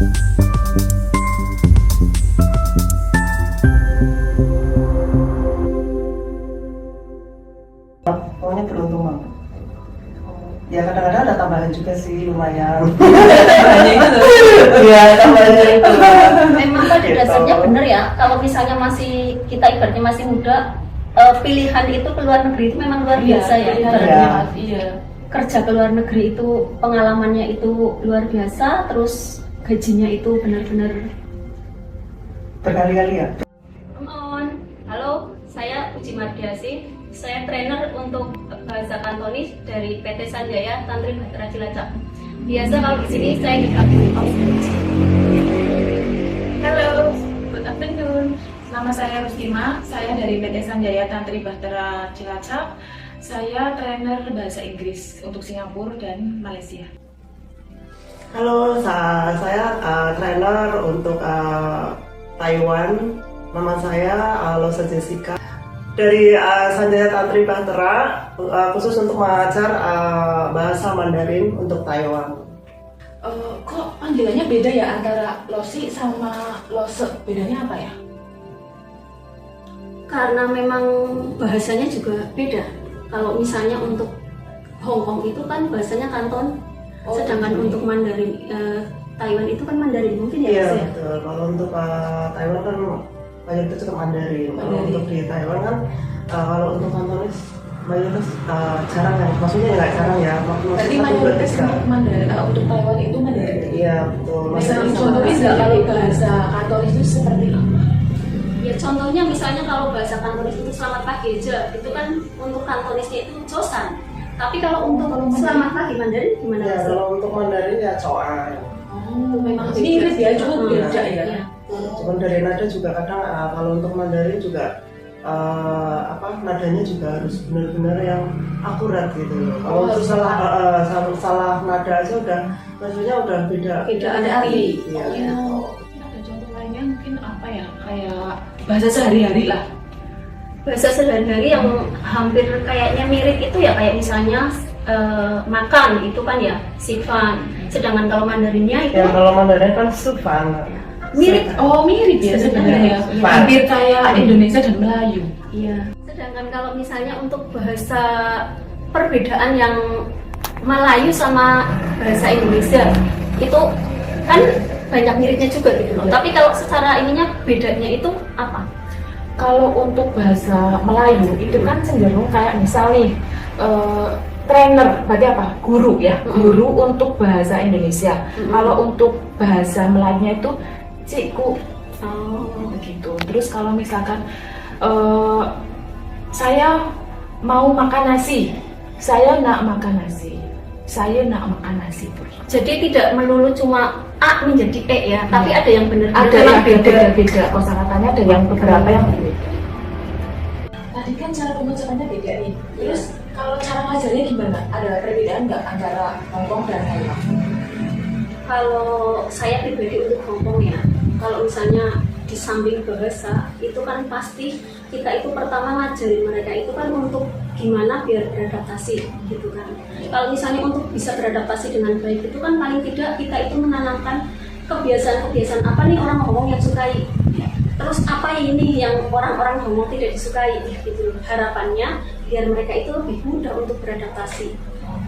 Pokoknya beruntung banget. Ya kadang-kadang ada tambahan juga sih, lumayan. Iya, tambahannya itu. Memang pada Gitu. dasarnya benar ya, kalau misalnya masih kita ibaratnya masih muda, pilihan itu ke luar negeri itu memang luar biasa ya. Ibaratnya Iya. kerja ke luar negeri itu pengalamannya itu luar biasa, terus gajinya itu benar-benar. Berkali-kali ya. Come on, halo, saya Uci Mardiasi. Saya trainer untuk bahasa Kantonis dari PT Sanjaya Tantri Bahtera Cilacap. Biasa kalau di sini saya dipanggil Aus. Halo, good afternoon. Nama saya Rustima, saya dari PT Sanjaya Tantri Bahtera Cilacap. Saya trainer bahasa Inggris untuk Singapura dan Malaysia. Halo, saya trainer untuk Taiwan. Nama saya Losa Jessica. Dari Sanjaya Tantri Bahtera, khusus untuk mengajar bahasa Mandarin untuk Taiwan. Kok panggilannya beda ya antara Losi sama Lose? Bedanya apa ya? Karena memang bahasanya juga beda. Kalau misalnya untuk Hong Kong itu kan bahasanya Kanton, sedangkan untuk Mandarin Taiwan itu kan Mandarin mungkin ya. Iya, Mas, ya? betul. Kalau untuk Taiwan kan mayoritas juga Mandarin. Kalau untuk di Taiwan kan kalau untuk Kantonis mayoritas jarang ya. Maksudnya nggak jarang ya. Berarti mayoritas untuk Mandarin, untuk Taiwan itu Mandarin. Iya, betul. Bisa contohnya nggak kalau bahasa Kantonis itu seperti apa? Ya contohnya misalnya kalau bahasa Kantonis itu selamat pagi aja, itu kan untuk Kantonisnya itu Josan. Tapi kalau untuk selamat pagi Mandarin gimana? Ya, Mas? kalau untuk Mandarin ya Coan. Oh, memang mirip ya, cuma beda ya. Iya. Cuman dari nada juga kadang kalau untuk Mandarin juga nadanya juga harus benar-benar yang akurat gitu loh. Kalau harus salah nada aja udah maksudnya udah beda. Beda ada arti. Iya. Mungkin ada contoh lainnya, mungkin apa ya, kayak bahasa sehari-hari lah. Bahasa sehari-hari yang hampir kayaknya mirip itu ya kayak misalnya makan itu kan ya Sifan. Sedangkan kalau Mandarinnya itu Ya kalau Mandarin kan Sufan. mirip. Oh, mirip ya sebenarnya. Iya. Hampir kayak Indonesia dan Melayu. Iya. Sedangkan kalau misalnya untuk bahasa perbedaan yang Melayu sama bahasa Indonesia itu kan banyak miripnya juga gitu loh. Tapi kalau secara ininya bedanya itu apa? Kalau untuk bahasa Melayu itu kan cenderung kayak misal nih trainer, berarti apa? Guru ya, guru untuk bahasa Indonesia. Kalau untuk bahasa Melayunya itu cikgu, begitu. Terus kalau misalkan saya mau makan nasi, saya nak makan nasi, saya nak makan nasi. Jadi tidak melulu cuma A menjadi E ya, tapi ada yang benar-benar Ada yang memang beda-beda, kosakatanya ada yang beberapa yang berbeda. Tadi kan cara pengucapannya beda nih. Terus kalau cara ngajarnya gimana? Ada perbedaan nggak antara Hongkong dan Taiwan? Kalau saya pribadi untuk Hongkong ya, kalau misalnya di samping bahasa itu kan pasti kita itu pertama ngajarin mereka itu kan untuk gimana biar beradaptasi gitu kan. Kalau misalnya untuk bisa beradaptasi dengan baik itu kan paling tidak kita itu menanamkan kebiasaan-kebiasaan apa nih orang Hongkong yang sukai, terus apa ini yang orang-orang Hongkong tidak disukai gitu. Harapannya biar mereka itu lebih mudah untuk beradaptasi.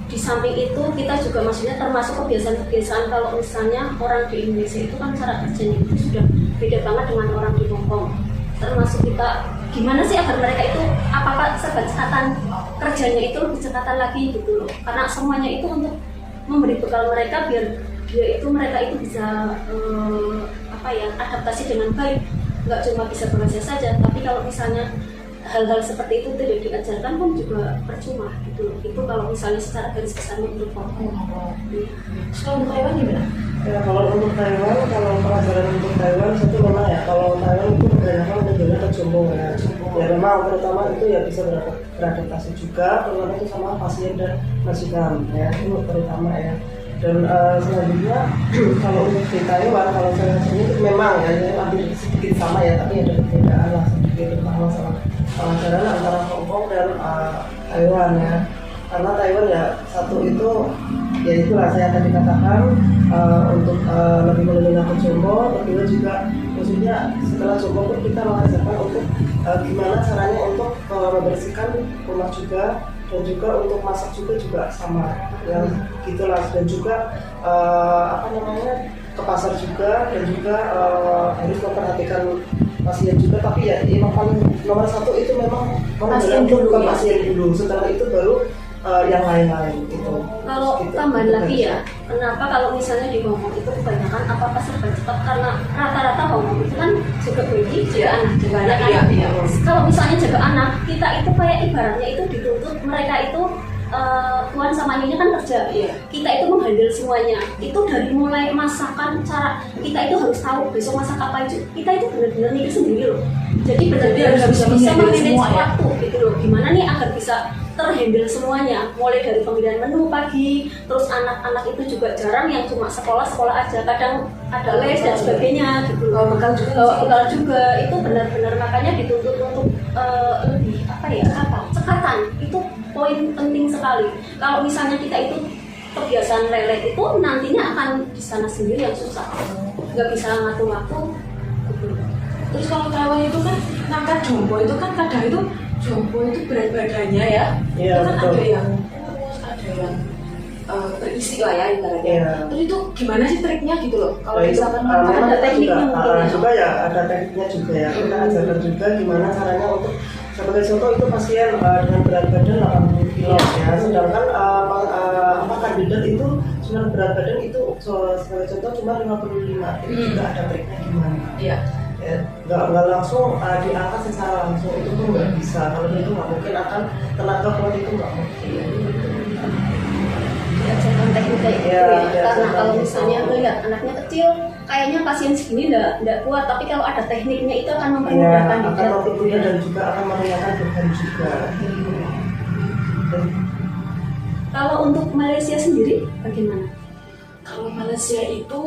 Di samping itu kita juga maksudnya termasuk kebiasaan-kebiasaan kalau misalnya orang di Indonesia itu kan cara kerjanya itu sudah beda banget dengan orang di Hongkong. Termasuk kita gimana sih agar mereka itu apakah kecepatan kerjanya itu lebih cepatan lagi gitu loh. Karena semuanya itu untuk memberi bekal mereka biar mereka itu bisa adaptasi dengan baik. Nggak cuma bisa bekerja saja, tapi kalau misalnya hal-hal seperti itu tidak diajarkan pun juga percuma gitu loh. Itu kalau misalnya secara garis besarnya untuk Hongkong. Kalau untuk Taiwan gimana? Ya kalau untuk Taiwan, kalau pelajaran untuk Taiwan itu memang ya kalau Taiwan itu kebanyakan tujuannya ke Jombong ya. Ya memang terutama itu ya bisa beradaptasi juga, terutama itu sama pasien dan majikan ya itu terutama ya. Dan selanjutnya kalau untuk di Taiwan, kalau saya sendiri itu memang ya ini hampir sedikit sama ya, tapi ada perbedaan lah sedikit terutama sama pelajaran antara Hongkong dan Taiwan ya. Karena Taiwan ya satu itu Ya itulah saya tadi katakan untuk lebih melindungi akun jompo. Kedua juga maksudnya setelah jompo pun kita mengajarkan untuk gimana caranya untuk membersihkan rumah juga, dan juga untuk masak juga sama yang gitulah, dan juga ke pasar juga, dan juga harus memperhatikan pasien juga. Tapi ya yang paling nomor satu itu memang Pasien dulu, ke ya. pasien dulu, setelah itu baru yang lain-lain gitu. Kalau Gitu. tambahan lagi ya, kenapa kalau misalnya di Hongkong itu kebanyakan apa serba cepat, karena rata-rata Hongkong itu kan jaga baby, jaga anak juga ya kan. Iya. Kalau misalnya jaga anak, kita itu kayak ibaratnya itu dituntut mereka itu tuan sama nyonya kan kerja, kita itu menghandle semuanya. Itu dari mulai masakan, cara kita itu harus tahu besok masak apa itu. Kita itu benar-benar mikir sendiri loh. Jadi benar-benar harus bisa bisa memanage semua ya. waktu gitu loh. Gimana nih agar bisa terhandle semuanya, mulai dari pemilihan menu pagi, terus anak-anak itu juga jarang yang cuma sekolah aja, kadang ada les dan sebagainya gitu loh. Bekal juga itu benar-benar makanya dituntut untuk lebih cekatan, itu poin penting sekali. Kalau misalnya kita itu kebiasaan lelet itu nantinya akan di sana sendiri yang susah, nggak bisa ngatur waktu gitu. Terus kalau Taiwan itu kan ngangkat jompo itu kan kadang itu jompo itu berat badannya ya. Iya, Itu kan betul. ada yang kurus, ada yang berisi lah ya ibaratnya. Iya. Terus itu gimana sih triknya gitu loh? Kalau Nah, itu misalkan memang ada kita tekniknya juga, mungkin ya. juga ya ada tekniknya juga ya. Kita ajarkan juga gimana caranya untuk, sebagai contoh itu pasien dengan berat badan 80 kilo ya, sedangkan kandidat itu cuma berat badan itu sebagai contoh cuma 55. Itu juga ada triknya gimana. Iya. Ya, nggak langsung diangkat secara langsung, itu pun nggak bisa. Kalau itu nggak mungkin, akan tenaga kuat itu nggak mungkin. Diajarkan teknik kayak gitu Iya, ya. diajarkan Karena kalau gitu. misalnya melihat anaknya kecil, kayaknya pasien segini nggak kuat, tapi kalau ada tekniknya itu akan Ya, mempermudahkan akan kandidat. mempermudah dan juga akan meringankan beban juga. Dan Kalau untuk Malaysia sendiri bagaimana? Kalau Malaysia itu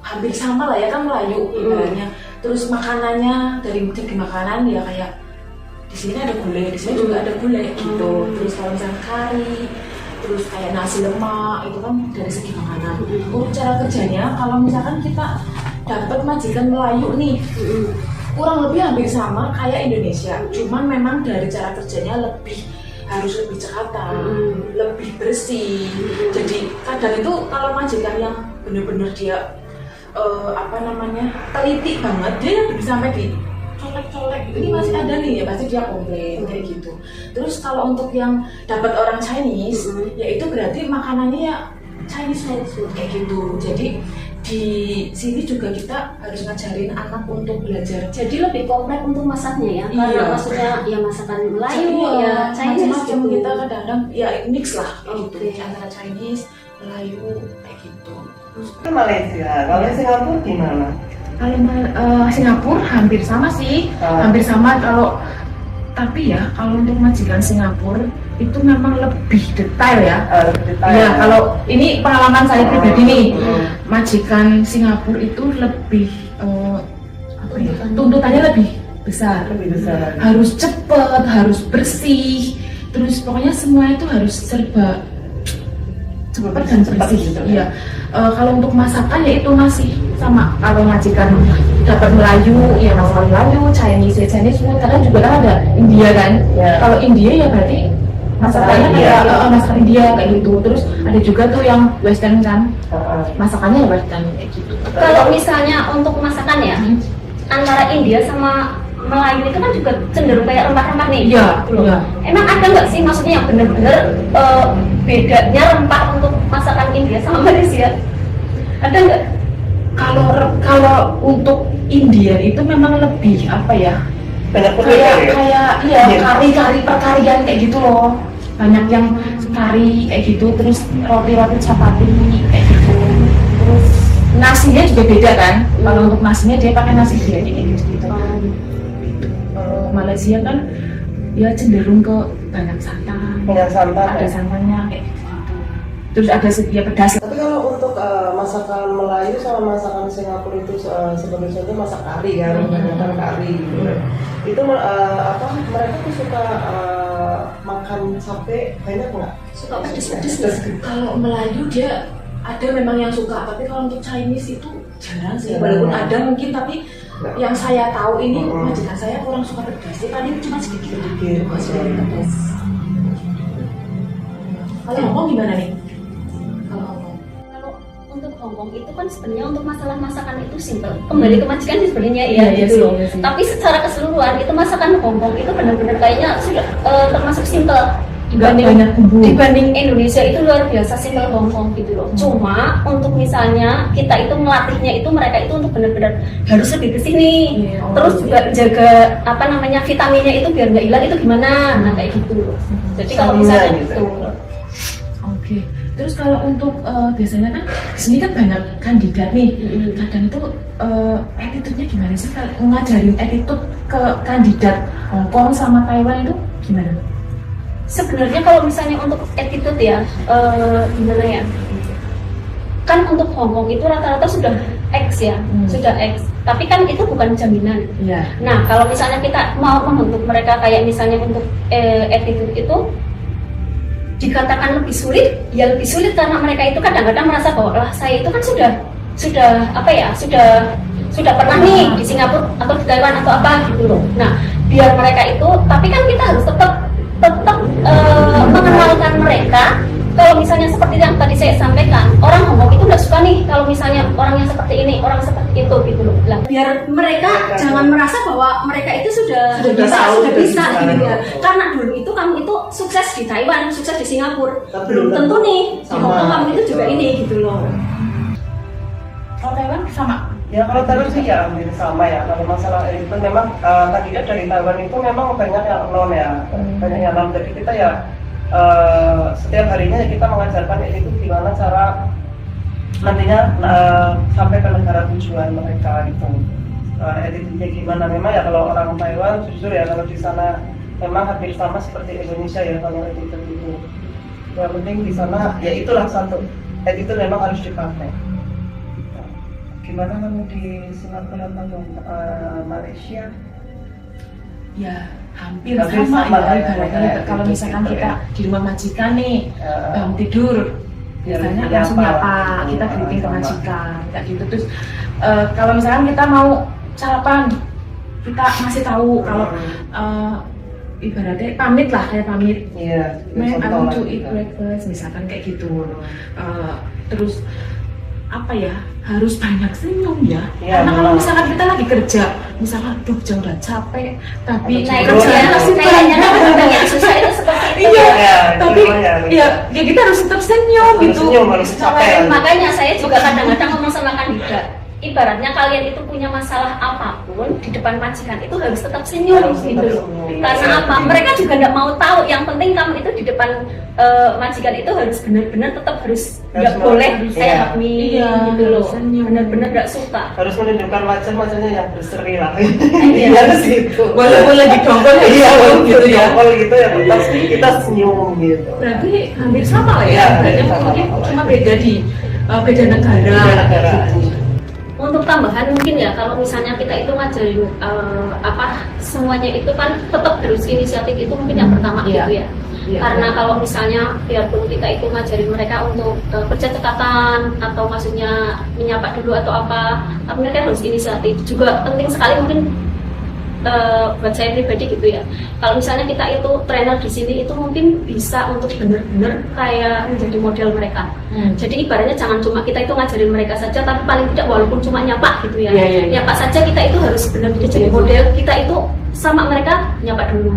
hampir sama lah ya, kan Melayu ibaratnya. Terus makanannya dari segi makanan ya kayak di sini ada gulai, di sini juga ada gulai gitu. Terus kalau misalnya kari, terus kayak nasi lemak itu kan dari segi makanan. Untuk cara kerjanya kalau misalkan kita dapat majikan Melayu nih, kurang lebih hampir sama kayak Indonesia. Cuman memang dari cara kerjanya harus lebih cekatan, lebih bersih. Jadi kadang itu kalau majikan yang benar-benar dia teliti banget, dia yang sampai di colek-colek ini masih ada nih ya, pasti dia komplain kayak gitu. Terus kalau untuk yang dapat orang Chinese, ya itu berarti makanannya ya Chinese food kayak gitu. Jadi di sini juga kita harus ngajarin anak untuk belajar. Jadi lebih kompleks untuk masaknya ya, karena Iya. maksudnya ya masakan Melayu, Iya, ya Chinese macam-macam gitu. kita kadang-kadang ya mix lah kayak Oke. gitu, antara Chinese, Melayu kayak gitu. Itu Malaysia, kalau Singapura gimana? Kalau Singapura hampir sama sih, Ah. hampir sama tapi ya kalau untuk majikan Singapura itu memang lebih detail ya. Detail. Iya, kalau ini pengalaman saya pribadi nih, Hmm. majikan Singapura itu lebih tuntutannya lebih besar. Lebih besar. Harus cepet, harus bersih, terus pokoknya semua itu harus serba cepat dan Cepat bersih. gitu, Iya. Kalau untuk masakan ya itu masih sama. Kalau majikan dapat Melayu, ya masakan Melayu, Chinese food, kadang juga kan ada India kan. Ya. Kalau India ya berarti masakannya India. kayak masakan India kayak gitu. Terus ada juga tuh yang Western kan, masakannya ya Western kayak gitu. Kalau misalnya untuk masakan ya, antara India sama Melayu itu kan juga cenderung kayak rempah-rempah nih. Iya, Gitu loh. iya. Emang ada nggak sih maksudnya yang benar-benar bedanya rempah untuk masakan India sama Malaysia? Ada nggak? Kalau untuk India itu memang lebih apa ya? Banyak Kayak Iya. kari-kari perkarian kayak gitu loh. Banyak yang kari kayak gitu, terus roti-roti chapati kayak gitu. Terus nasinya juga beda kan? Kalau untuk nasinya dia pakai nasi biryani kayak gitu. Kalau Malaysia kan ya cenderung ke banyak santan. Banyak santan. Ada santannya kayak gitu. Terus ada sedia pedas. Tapi kalau untuk masakan Melayu sama masakan Singapura itu sebagai contoh masak kari kan, kebanyakan kari gitu. Itu mereka tuh suka makan sampai banyak nggak? Suka pedes-pedes. Kalau Melayu dia ada memang yang suka, tapi kalau untuk Chinese itu jarang sih. Walaupun ada mungkin, tapi yang saya tahu ini majikan saya kurang suka pedas. Dia paling cuma sedikit. Masih pedas. Kalau Hongkong gimana nih? Kalau untuk Hongkong itu kan sebenarnya untuk masalah masakan itu simpel. Kembali ke majikan sih sebenarnya ya gitu loh. Tapi secara keseluruhan itu masakan Hongkong itu benar-benar kayaknya sudah termasuk simpel. Dibanding Indonesia itu luar biasa simpel Hongkong gitu loh. Cuma untuk misalnya kita itu melatihnya itu mereka itu untuk benar-benar harus lebih ke sini. Terus juga jaga vitaminnya itu biar nggak hilang itu gimana? Nah kayak gitu. Jadi kalau misalnya gitu. Oke. Terus kalau untuk biasanya kan di sini kan banyak kandidat nih. Kadang itu attitude-nya gimana sih? Kalau ngajarin attitude ke kandidat Hongkong sama Taiwan itu gimana? Sebenarnya kalau misalnya untuk attitude ya, gimana ya? Kan untuk Hongkong itu rata-rata sudah X ya, sudah X. Tapi kan itu bukan jaminan. Yeah. Nah, kalau misalnya kita mau membentuk mereka kayak misalnya untuk attitude itu dikatakan lebih sulit, ya lebih sulit karena mereka itu kadang-kadang merasa bahwa lah saya itu kan sudah pernah nih di Singapura atau di Taiwan atau apa gitu loh. Nah, biar mereka itu, tapi kan kita harus tetap mengenalkan mereka. Kalau misalnya seperti yang tadi saya sampaikan, orang Hongkong itu nggak suka nih kalau misalnya orang yang seperti ini, orang seperti itu gitu loh. Lah, biar mereka jangan merasa bahwa mereka itu sudah bisa gitu ya. Karena dulu itu kamu itu sukses di Taiwan, sukses di Singapura, belum tentu nih di Hongkong kamu itu juga ini gitu loh. Kalau Taiwan sama? Ya kalau Taiwan sih ya hampir sama ya. Kalau masalah itu memang kandidat dari Taiwan itu memang banyak yang non ya, banyak yang non. Jadi kita ya setiap harinya kita mengajarkan itu gimana cara nantinya sampai ke negara tujuan mereka gitu. Attitude-nya gimana? Memang ya kalau orang Taiwan jujur ya kalau di sana memang hampir sama seperti Indonesia ya kalau attitude itu. Yang penting di sana ya itulah satu attitude memang harus dipakai. Gimana kamu di Singapura atau Malaysia? Ya hampir sama ya. Ibaratnya kalau misalkan kita di rumah majikan nih bangun tidur, biasanya langsung nyapa, kita greeting ke majikan, kayak gitu. Terus kalau misalkan kita mau sarapan, kita masih tahu kalau ibaratnya pamit lah, kayak pamit. Iya. I want to eat breakfast, misalkan kayak gitu. Terus apa ya, harus banyak senyum ya. Karena kalau misalkan kita lagi kerja, misalkan aduh jam udah capek, tapi kerjaan masih banyak yang susah itu seperti itu. Tapi ya kita harus tetap senyum gitu. Makanya saya juga kadang-kadang ngomong sama kandidat, ibaratnya kalian itu punya masalah apapun di depan majikan itu harus tetap senyum gitu. Karena apa? Mereka juga nggak mau tahu. Yang penting kamu itu di depan majikan itu harus benar-benar tetap harus nggak boleh kayak happy gitu loh. Benar-benar nggak suka. Harus menunjukkan wajahnya yang berseri lah. Iya gitu. Walaupun lagi dongkol gitu ya. Dongkol gitu ya tetap kita senyum gitu. Berarti hampir sama lah ya. Berarti mungkin cuma beda di beda negara. Untuk tambahan mungkin ya kalau misalnya kita itu ngajarin semuanya itu kan tetap harus inisiatif itu mungkin yang pertama gitu ya. Karena kalau misalnya biarpun kita itu ngajarin mereka untuk kerja cekatan atau maksudnya menyapa dulu atau apa, tapi mereka harus inisiatif. Juga penting sekali mungkin buat saya pribadi gitu ya. Kalau misalnya kita itu trainer di sini itu mungkin bisa untuk benar-benar kayak menjadi model mereka. Jadi ibaratnya jangan cuma kita itu ngajarin mereka saja, tapi paling tidak walaupun cuma nyapa gitu ya. Nyapa saja kita itu harus benar-benar jadi model. Kita itu sama mereka nyapa dulu.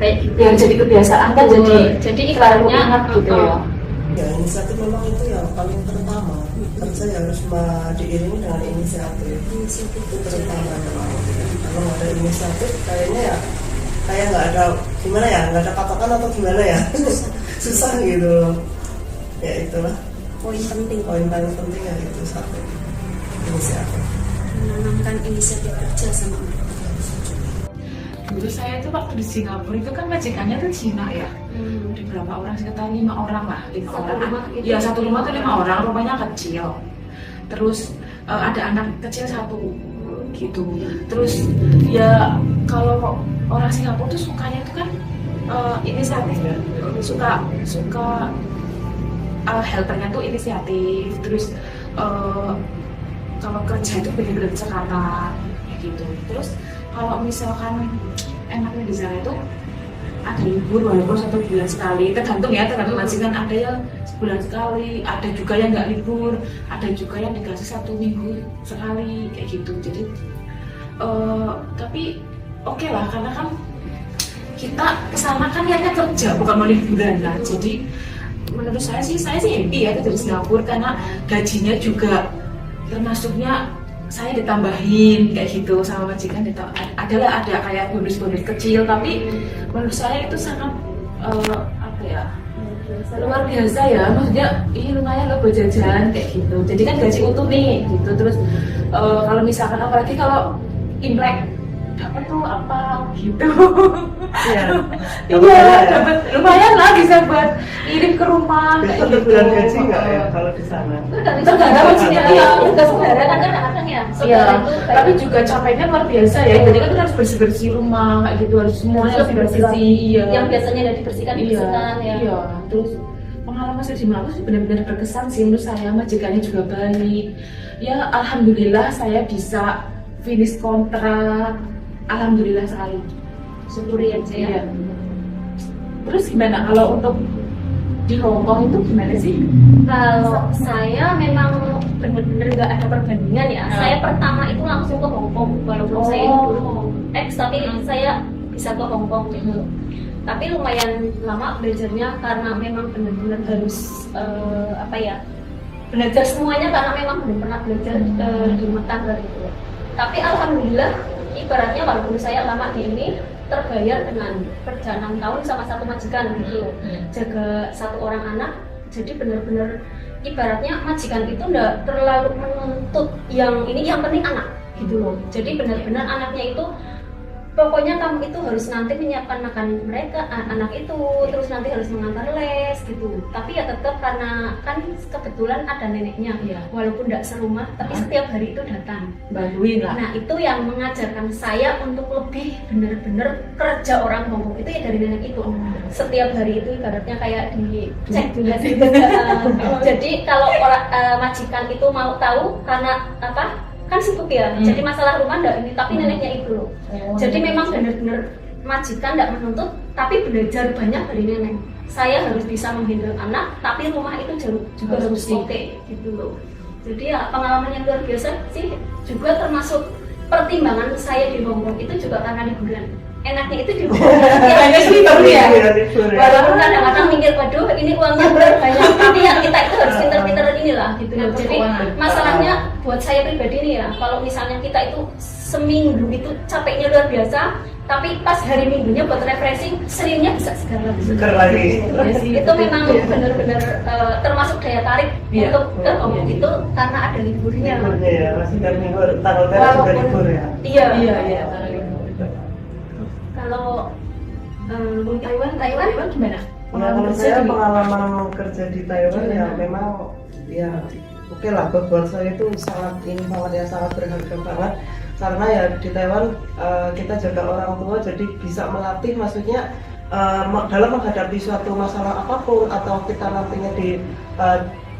Kayak gitu. Biar jadi kebiasaan kan jadi ibaratnya gitu ya. Ya inisiatif memang itu yang paling pertama. Kerja harus diiringi dengan inisiatif. Inisiatif itu terutama memang. Kalau nggak ada inisiatif kayaknya ya kayak nggak ada gimana ya, nggak ada patokan atau gimana ya. Susah gitu. Ya itulah poin paling penting ya itu satu, inisiatif. Menanamkan inisiatif kerja sama mereka. Dulu saya itu waktu di Singapura itu kan majikannya tuh Cina ya. Ada berapa orang, sekitar 5 orang lah. 5 orang. Ya satu rumah tuh 5 orang, rumahnya kecil. Terus ada anak kecil 1 gitu. Terus ya kalau orang Singapura tuh sukanya itu kan inisiatif ya, suka helpernya tuh inisiatif, terus kalau kerja itu benar-benar cekatan kayak gitu. Terus kalau misalkan enaknya di sana itu ada libur walaupun 1 bulan sekali, tergantung majikan, ada yang sebulan sekali, ada juga yang nggak libur, ada juga yang dikasih 1 minggu sekali kayak gitu. Jadi tapi oke lah, karena kan kita kesana kan niatnya kerja bukan mau liburan lah. Jadi menurut saya sih happy ya dari Singapura, karena gajinya juga termasuknya saya ditambahin kayak gitu sama majikan, ada kayak bonus-bonus kecil, tapi menurut saya itu sangat luar biasa ya, maksudnya ini lumayan loh buat jajan kayak gitu. Jadi kan gaji utuh nih gitu. Terus kalau misalkan apalagi kalau Imlek dapat tuh apa gitu. Iya. Dapat lumayan lah, bisa buat kirim ke rumah kayak Itu gitu. bulan gaji nggak ya kalau di sana? Tergantung gajinya ya, Enggak saudara kan kadang-kadang ya. Iya, tapi juga capeknya luar biasa ya. Jadi kan harus bersih-bersih rumah kayak gitu, harus semuanya harus bersih. Iya. Yang biasanya udah dibersihkan ya. Iya. Terus pengalaman saya di Malang sih benar-benar berkesan sih menurut saya, majikannya juga baik. Ya alhamdulillah saya bisa finish kontrak. Alhamdulillah sekali. Syukuri aja ya. Iya. Terus gimana kalau untuk di Hongkong itu gimana sih? Kalau saya memang benar-benar nggak ada perbandingan ya. Saya pertama itu langsung ke Hongkong, walaupun saya itu dulu tapi saya bisa ke Hongkong gitu. Tapi lumayan lama belajarnya karena memang benar-benar harus belajar semuanya, karena memang belum pernah belajar di rumah tangga gitu. Tapi alhamdulillah, ibaratnya walaupun saya lama di ini terbayar dengan kerja 6 tahun sama 1 majikan gitu, jaga 1 orang anak. Jadi benar-benar ibaratnya majikan itu enggak terlalu menuntut yang ini, yang penting anak gitu loh. Jadi benar-benar anaknya itu pokoknya kamu itu harus nanti menyiapkan makan mereka, anak itu, terus nanti harus mengantar les gitu. Tapi ya tetap karena kan kebetulan ada neneknya, walaupun tidak serumah, tapi setiap hari itu datang Bantuin lah. Nah itu yang mengajarkan saya untuk lebih benar-benar kerja orang Hongkong itu ya dari nenek itu. Setiap hari itu ibaratnya kayak dicek juga sih. Jadi kalau orang majikan itu mau tahu karena apa? Kan sibuk ya, jadi masalah rumah enggak ini, tapi neneknya itu loh. Jadi memang benar-benar majikan enggak menuntut, tapi belajar banyak dari nenek. Saya harus bisa menghandle anak, tapi rumah itu juga harus oke gitu loh. Jadi ya pengalaman yang luar biasa sih, juga termasuk pertimbangan saya di Hongkong itu juga karena liburan. Enaknya itu di Banyak sih ya. Walaupun kadang-kadang mikir, waduh ini uangnya banyak, tapi ya kita itu harus pinter-pinter inilah gitu. Jadi masalahnya buat saya pribadi nih ya, kalau misalnya kita itu seminggu itu capeknya luar biasa, tapi pas hari minggunya buat refreshing, seringnya bisa segar lagi. Itu memang benar-benar termasuk daya tarik untuk ke Hongkong itu karena ada liburnya. Ya, masih dari minggu tanggal merah juga libur ya. Iya. Kalau Taiwan gimana? Menurut saya pengalaman kerja di Taiwan ya memang ya oke lah, buat saya itu sangat berharga banget, karena ya di Taiwan kita jaga orang tua, jadi bisa melatih, maksudnya dalam menghadapi suatu masalah apapun, atau kita nantinya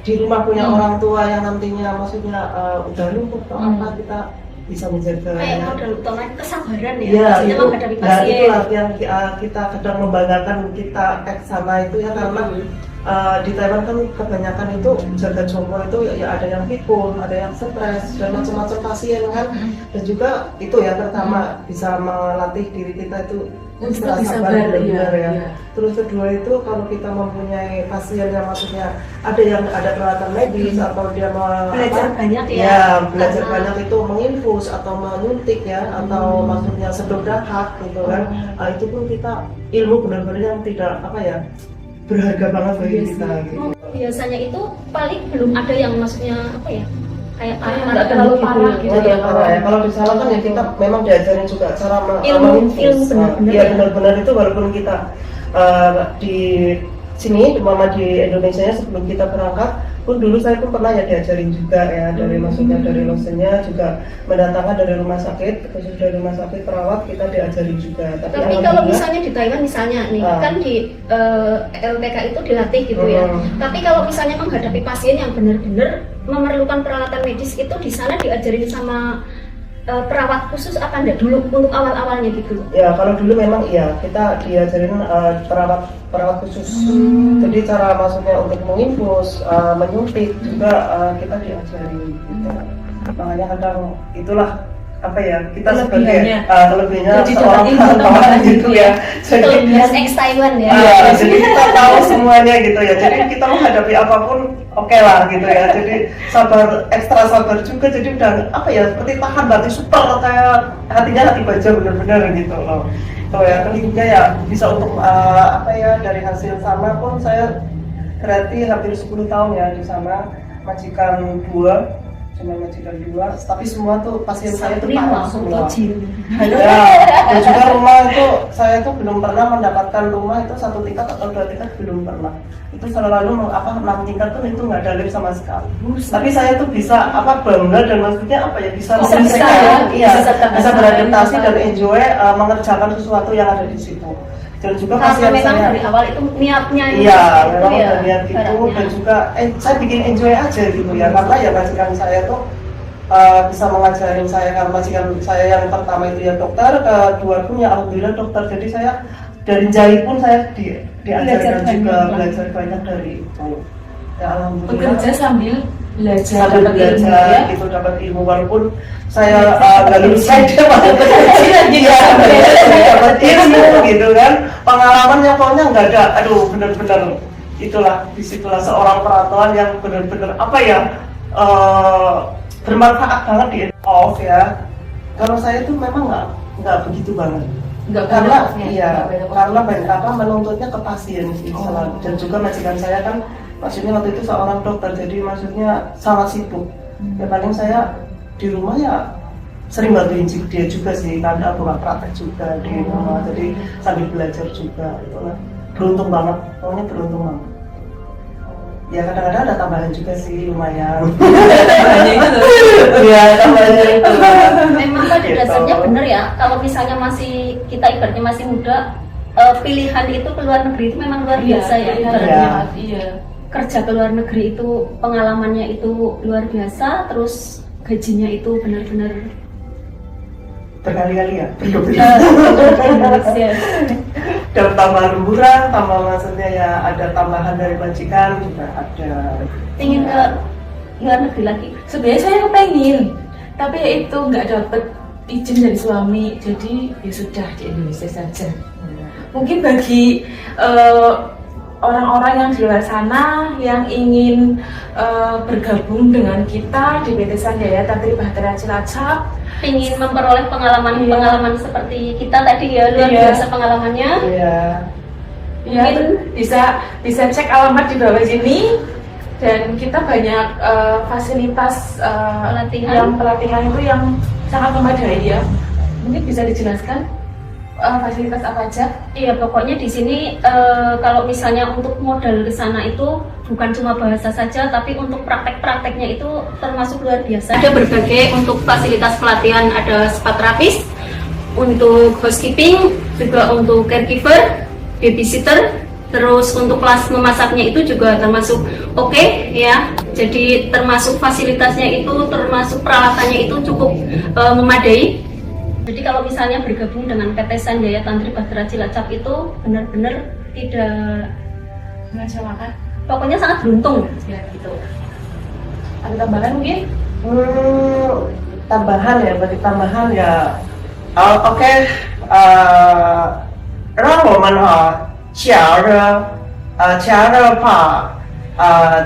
di rumah punya orang tua yang nantinya maksudnya udah lumpuh atau apa, kita bisa menjaga kayak modal utama kesabaran ya, ya itu, menghadapi pasien. itulah yang kita kadang membanggakan kita sana itu ya, karena di Taiwan kan kebanyakan itu jaga jomblo itu ya ada yang pikun, ada yang stres dan macam-macam pasien kan, dan juga itu ya pertama bisa melatih diri kita itu bisa sabar ya. Terus kedua itu kalau kita mempunyai pasien yang maksudnya ada yang ada peralatan medis atau dia belajar banyak ya, belajar banyak itu menginfus atau menyuntik ya, atau maksudnya sedot dahak gitu kan, itu pun kita ilmu benar-benar yang tidak berharga banget bagi kita gitu. Biasanya itu paling belum ada yang maksudnya kayak nggak terlalu parah gitu ya. Kalau di sana kan ya kita memang diajarin juga cara ilmu benar-benar. Iya benar-benar itu, walaupun kita di sini mama di Indonesia sebelum kita berangkat pun dulu saya pun pernah ya diajarin juga ya dari maksudnya dari losennya juga mendatangkan dari rumah sakit, khusus dari rumah sakit perawat kita diajarin juga. Tapi kalau misalnya di Taiwan misalnya nih kan di LPK itu dilatih gitu ya. Tapi kalau misalnya menghadapi pasien yang benar-benar memerlukan peralatan medis itu di sana diajarin sama perawat khusus apa enggak dulu untuk awal-awalnya gitu? Ya kalau dulu memang iya kita diajarin perawat khusus. Jadi cara maksudnya untuk menginfus, menyuntik juga kita diajarin. Gitu. Makanya kadang itulah apa ya kita sebagai lebihnya seorang wartawan gitu ya. Jadi ex Taiwan ya. Jadi kita tahu semuanya gitu ya. Jadi kita menghadapi apapun oke lah gitu ya. Jadi ekstra sabar juga. Jadi udah apa ya seperti tahan berarti super kayak hatinya hati baja benar-benar gitu loh. So ya kan juga ya bisa untuk apa ya dari hasil sama pun saya berarti hampir 10 tahun ya di sana majikan 2 tapi semua tuh pasien saya tuh parah semua. Ya, dan juga rumah itu saya tuh belum pernah mendapatkan rumah itu 1 tingkat atau 2 tingkat belum pernah. Itu selalu 6 tingkat tuh itu nggak ada lift sama sekali. Tapi saya tuh bisa bangga dan maksudnya apa ya bisa bisa beradaptasi dan enjoy mengerjakan sesuatu yang ada di situ. Dan juga pasien saya dari awal itu niatnya memang ya, niat itu dan juga saya bikin enjoy aja gitu ya karena ya majikan saya tuh bisa mengajarin saya karena majikan saya yang pertama itu ya dokter, kedua pun ya alhamdulillah dokter, jadi saya dari jahit pun saya diajarkan juga belajar banyak dari itu ya alhamdulillah. Bekerja sambil belajar gitu dapat ilmu walaupun saya nggak lulus saja dapat ilmu gitu kan, pengalaman yang pokoknya nggak ada. Aduh benar-benar itulah disitulah seorang perantauan yang benar-benar apa ya bermanfaat banget di off ya. Kalau saya tuh memang nggak begitu banget. Karena banyak menuntutnya ke pasien sih selalu. Dan juga majikan saya kan maksudnya waktu itu seorang dokter, jadi maksudnya sangat sibuk. Ya paling saya di rumah ya sering bantuin dia juga sih, karena bukan praktek juga di rumah, jadi sambil belajar juga. Itulah beruntung banget, pokoknya beruntung banget. Ya kadang-kadang ada tambahan juga sih lumayan. Ya tambahannya itu. Memang pada dasarnya benar ya, kalau misalnya kita ibaratnya masih muda, pilihan itu ke luar negeri itu memang luar biasa ya ibaratnya. Kerja ke luar negeri itu pengalamannya itu luar biasa, terus gajinya itu benar-benar berkali-kali ya, dan tambah lemburan, tambah maksudnya ya ada tambahan dari majikan juga ada. Ingin ke luar negeri lagi? Sebenarnya saya kepengen, tapi itu nggak dapet izin dari suami, jadi ya sudah di Indonesia saja. Mungkin bagi orang-orang yang di luar sana yang ingin bergabung dengan kita di PT Sanjaya Tantri Bahtera Cilacap, ingin memperoleh pengalaman seperti kita tadi ya, luar biasa pengalamannya. Mungkin bisa cek alamat di bawah sini, dan kita banyak fasilitas pelatihan itu yang sangat memadai ya. Mungkin bisa dijelaskan fasilitas apa aja? Iya, pokoknya di sini kalau misalnya untuk modal ke sana itu bukan cuma bahasa saja, tapi untuk praktek-prakteknya itu termasuk luar biasa. Ada berbagai untuk fasilitas pelatihan, ada spa terapis, untuk housekeeping, juga untuk caregiver, babysitter, terus untuk kelas memasaknya itu juga termasuk oke ya. Jadi termasuk fasilitasnya itu, termasuk peralatannya itu cukup memadai. Jadi kalau misalnya bergabung dengan PT Sanjaya Tantri Bahtera Cilacap itu benar-benar tidak mengecewakan. Pokoknya sangat beruntung ya gitu. Ada tambahan mungkin? Tambahan ya. Oke. 让我们夹着把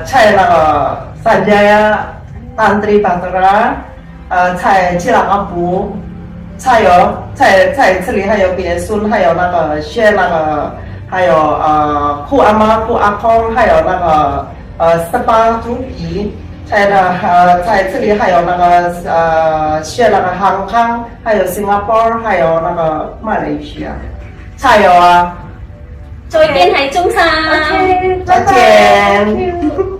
在那个三家当地把这个在吉朗阿布，在这里还有别墅，还有那个学那个，还有库阿妈、库阿公，还有那个18猪皮。在这里还有那个学那个香港，还有新加坡，还有那个马来西亚，还有 Choi Kian Hai Chung Sang. 再见。